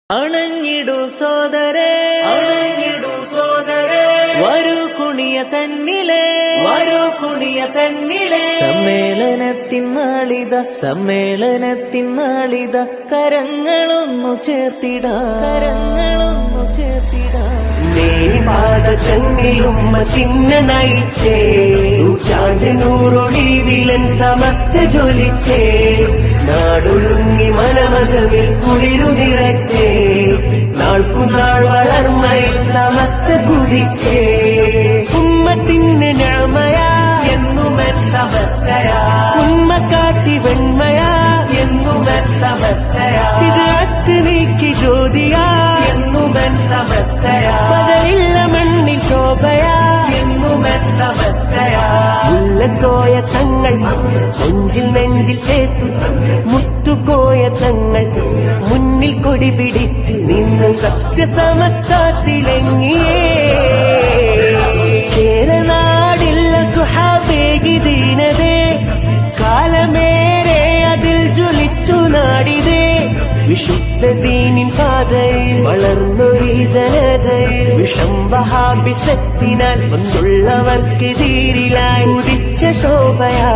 അണഞ്ഞിടു സോദരേ, അണഞ്ഞിടു സോദരേ, വരൂ കുണിയ തന്നിലെ, വരൂ കുണിയ തന്നിലെ. സമ്മേളനത്തിൻ നാളിത, സമ്മേളനത്തിൻ നാളിത, കരങ്ങളൊന്നു ചേർത്തിടാ, കരങ്ങളൊന്നു ചേർത്തിടാ. പാദത്തന്നിലുമ്മത്തിന്ന നയിച്ചേ, നൂറ്റാണ്ട് നൂറൊളിവിലൻ സമസ്ത ജ്വലിച്ചേ, നാടൊഴുങ്ങി മനമകവിൽ കുളിരു നിറച്ചേ, നാൾക്കുനാൾ വളർമയിൽ സമസ്ത കുതിച്ചേ. ഉമ്മത്തിന് ഞാമയാ എന്നുമൻ സമസ്തയാ, ഉമ്മ കാട്ടി വെണ്മയാ എന്നുമൻ സമസ്തയാ, ഇത് അത്ത് നീക്കി ജ്യോതിയാ എന്നുമൻ സമസ്തയാ, പകലില്ല മണ്ണിൽ ശോഭയാ എന്നുമൻ സമസ്തയാ. മുല്ലക്കോയ തങ്ങൾ നെഞ്ചിൽ നെഞ്ചിൽ ചേർത്തു, മുത്തുകോയ തങ്ങൾ മുന്നിൽ കൊടി പിടിച്ച് നിന്ന് സത്യസമസ്ത തിളങ്ങിയേ. കേരനാടില്ല സുഹാബേകി ദീനതേ, കാലമേറെ അതിൽ ജ്വലിച്ചു നാടിതേ. വിശുദ്ധ ദീനിൻ പാതയിൽ വളർന്നൊരു ജനതയിൽ വിഷം വഹാബിസത്തിനാൽ വന്നുള്ളവർക്കെതിരിലായി ഉദിച്ച ശോഭയാ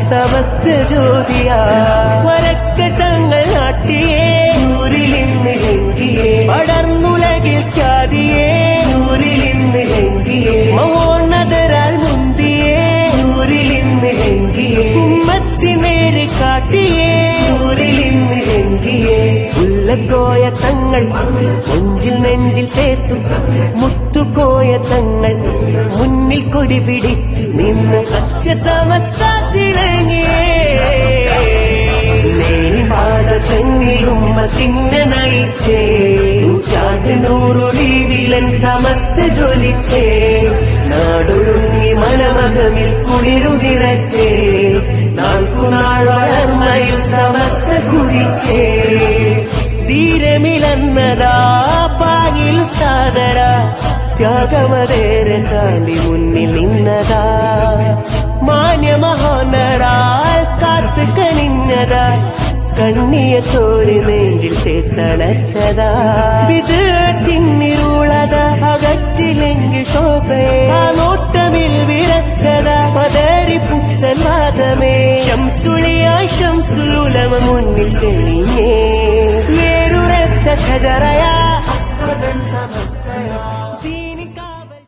സമസ്ത ജ്യോതിയാ. വരക്ക തങ്ങൾ നാട്ടിയേ നൂറിലിന്ന് ലംഘിയേ, പടർന്നുലകിൽ ഖ്യാതിയേ നൂറിലിന്ന് ലംഘിയേ, മഹോന്നതരാൽ മുന്തിയേ നൂറിലിന്ന് ലംഘിയേ, ഉമ്മത്തിനേര് കാട്ടിയേ നൂറിലിന്ന് ലംഘിയേ. മുല്ലക്കോയ തങ്ങൾ നെഞ്ചിൽ നെഞ്ചിൽ ചേർത്തു, മുത്തുകോയ തങ്ങൾ മുന്നിൽ കൊടി പിടിച്ച് നിന്ന് സത്യസമസ്ത തിളങ്ങിയേ. പാദത്തന്നിലുമ്മത്തിന്നെ നയിച്ചേ, നൂറ്റാണ്ട് നൂറൊളിവിലൻ സമസ്ത ജ്വലിച്ചേ, നാടൊഴുങ്ങി മനമകമിൽ കുളിരു നിറച്ചേ, നാൾക്കുനാൾ വളർമയിൽ സമസ്ത കുതിച്ചേ. ധീരമിലന്നതാ പാങ്ങിൽ സ്ഥാനര, ത്യാഗമതേറെ താണ്ടി മുന്നിൽ നിന്നതാ, മാന്യമഹോന്നരാൽ കാത്തു കണിഞ്ഞതാ, കണ്ണിയത്തോര് നെഞ്ചിൽ ചേത്തണച്ചതാ. വിധത്തിന്നിരുളത അകറ്റിലെങ്കിൽ ശോഭയെ, ആ നോട്ടമിൽ വിറച്ചതാ പതറി പുത്തൻ വാദമേ. ശംസുളിയായി ശംസുലുലമ മുന്നിൽ തെളിഞ്ഞേ, വേരുറച്ച ഷജറയാ സമസ്ത